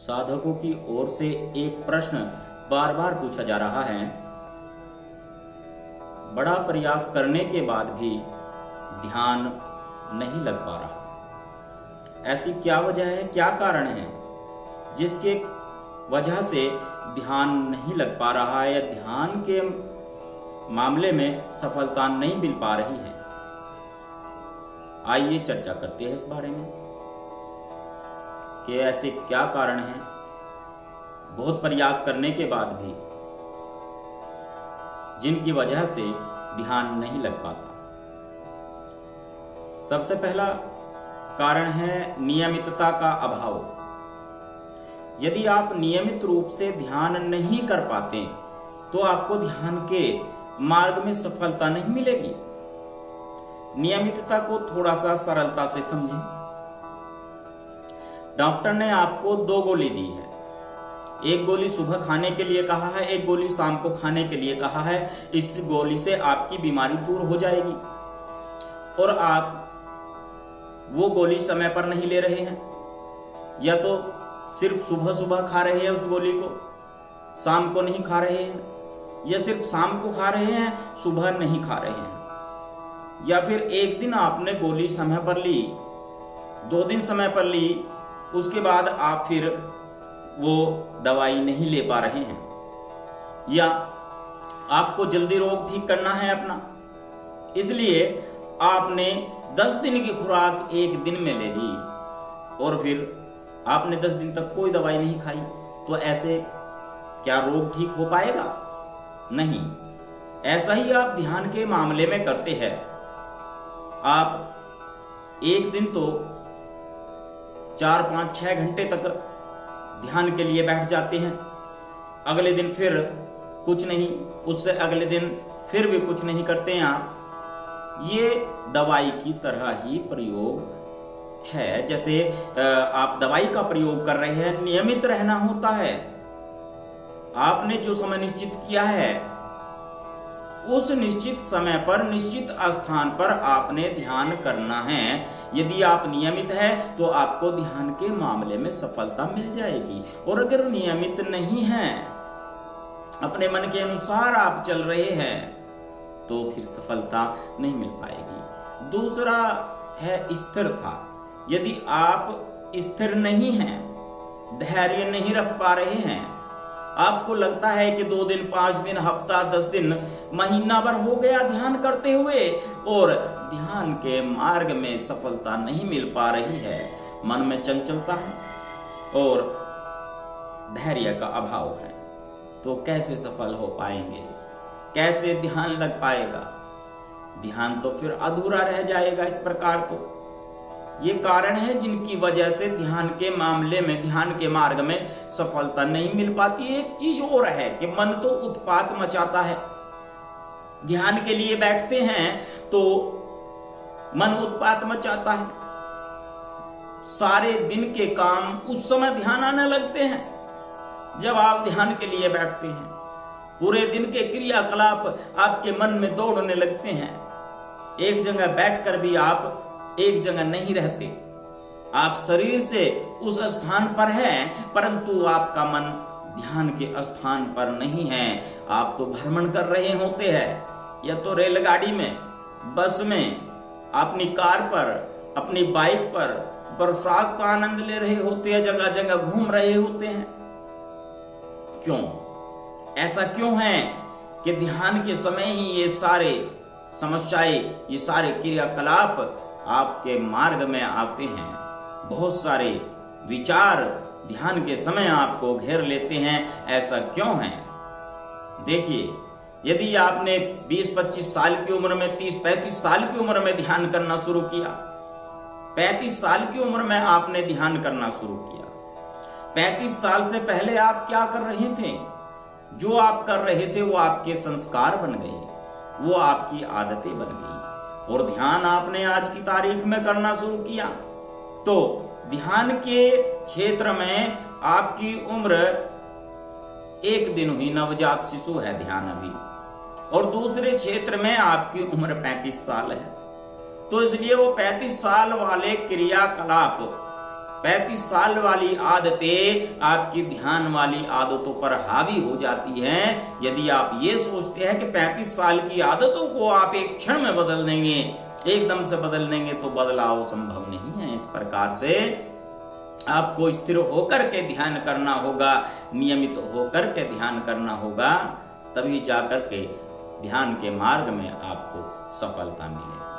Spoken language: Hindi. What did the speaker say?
साधकों की ओर से एक प्रश्न बार बार पूछा जा रहा है। बड़ा प्रयास करने के बाद भी ध्यान नहीं लग पा रहा। ऐसी क्या वजह है, क्या कारण है जिसके वजह से ध्यान नहीं लग पा रहा है या ध्यान के मामले में सफलता नहीं मिल पा रही है? आइए चर्चा करते हैं इस बारे में कि ऐसे क्या कारण हैं बहुत प्रयास करने के बाद भी जिनकी वजह से ध्यान नहीं लग पाता। सबसे पहला कारण है नियमितता का अभाव। यदि आप नियमित रूप से ध्यान नहीं कर पाते तो आपको ध्यान के मार्ग में सफलता नहीं मिलेगी। नियमितता को थोड़ा सा सरलता से समझें। डॉक्टर ने आपको 2 गोली दी है। एक गोली सुबह खाने के लिए कहा है, एक गोली शाम को खाने के लिए कहा है। इस गोली से आपकी बीमारी दूर हो जाएगी और आप वो गोली समय पर नहीं ले रहे हैं, या तो सिर्फ सुबह सुबह खा रहे हैं उस गोली को, शाम को नहीं खा रहे हैं, या सिर्फ शाम को खा रहे हैं, सुबह नहीं खा रहे हैं। या फिर एक दिन आपने गोली समय पर ली, 2 दिन समय पर ली, उसके बाद आप फिर वो दवाई नहीं ले पा रहे हैं, या आपको जल्दी रोग ठीक करना है अपना, इसलिए आपने 10 दिन की खुराक 1 दिन में ले ली और फिर आपने 10 दिन तक कोई दवाई नहीं खाई। तो ऐसे क्या रोग ठीक हो पाएगा? नहीं। ऐसा ही आप ध्यान के मामले में करते हैं। आप एक दिन तो 4, 5, 6 घंटे तक ध्यान के लिए बैठ जाते हैं, अगले दिन फिर कुछ नहीं, उससे अगले दिन फिर भी कुछ नहीं करते हैं आप। ये दवाई की तरह ही प्रयोग है। जैसे आप दवाई का प्रयोग कर रहे हैं, नियमित रहना होता है। आपने जो समय निश्चित किया है उस निश्चित समय पर निश्चित स्थान पर आपने ध्यान करना है। यदि आप नियमित हैं तो आपको ध्यान के मामले में सफलता मिल जाएगी। और अगर नियमित नहीं है, अपने मन के अनुसार आप चल रहे हैं, तो फिर सफलता नहीं मिल पाएगी। दूसरा है स्थिरता। यदि आप स्थिर नहीं हैं, धैर्य नहीं रख पा रहे हैं, आपको लगता है कि 2 दिन, 5 दिन, हफ्ता, 10 दिन, महीना भर हो गया ध्यान करते हुए और ध्यान के मार्ग में सफलता नहीं मिल पा रही है, मन में चंचलता है और धैर्य का अभाव है, तो कैसे सफल हो पाएंगे? कैसे ध्यान लग पाएगा? ध्यान तो फिर अधूरा रह जाएगा। इस प्रकार तो ये कारण है जिनकी वजह से ध्यान के मामले में, ध्यान के मार्ग में सफलता नहीं मिल पाती। एक चीज और है कि मन तो उत्पात मचाता है। ध्यान के लिए बैठते हैं तो मन उत्पात मचाता है। सारे दिन के काम उस समय ध्यान आने लगते हैं जब आप ध्यान के लिए बैठते हैं। पूरे दिन के क्रियाकलाप आपके मन में दौड़ने लगते हैं। एक जगह बैठकर भी आप एक जगह नहीं रहते। आप शरीर से उस स्थान पर हैं, परंतु आपका मन ध्यान के स्थान पर नहीं है। आप तो भ्रमण कर रहे होते हैं, या तो रेलगाड़ी में, बस में, अपनी कार पर, अपनी बाइक पर बरसात का आनंद ले रहे होते हैं, जगह जगह घूम रहे होते हैं। क्यों? ऐसा क्यों है कि ध्यान के समय ही ये सारे समस्याएं, ये सारे क्रियाकलाप आपके मार्ग में आते हैं? बहुत सारे विचार ध्यान के समय आपको घेर लेते हैं। ऐसा क्यों है? देखिए, यदि आपने 20-25 साल की उम्र में, 30-35 साल की उम्र में ध्यान करना शुरू किया, 35 साल की उम्र में आपने ध्यान करना शुरू किया, 35 साल से पहले आप क्या कर रहे थे? जो आप कर रहे थे वो आपके संस्कार बन गए, वो आपकी आदतें बन गई। और ध्यान आपने आज की तारीख में करना शुरू किया, तो ध्यान के क्षेत्र में आपकी उम्र 1 दिन हुई, नवजात शिशु है ध्यान अभी, और दूसरे क्षेत्र में आपकी उम्र 35 साल है। तो इसलिए वो 35 साल वाले क्रियाकलाप 35 साल वाली आदतें आपकी ध्यान वाली आदतों पर हावी हो जाती हैं। यदि आप ये सोचते हैं कि 35 साल की आदतों को आप एक क्षण में बदल देंगे, एकदम से बदल देंगे, तो बदलाव संभव नहीं है। इस प्रकार से आपको स्थिर होकर के ध्यान करना होगा, नियमित होकर के ध्यान करना होगा, तभी जाकर के ध्यान के मार्ग में आपको सफलता मिले।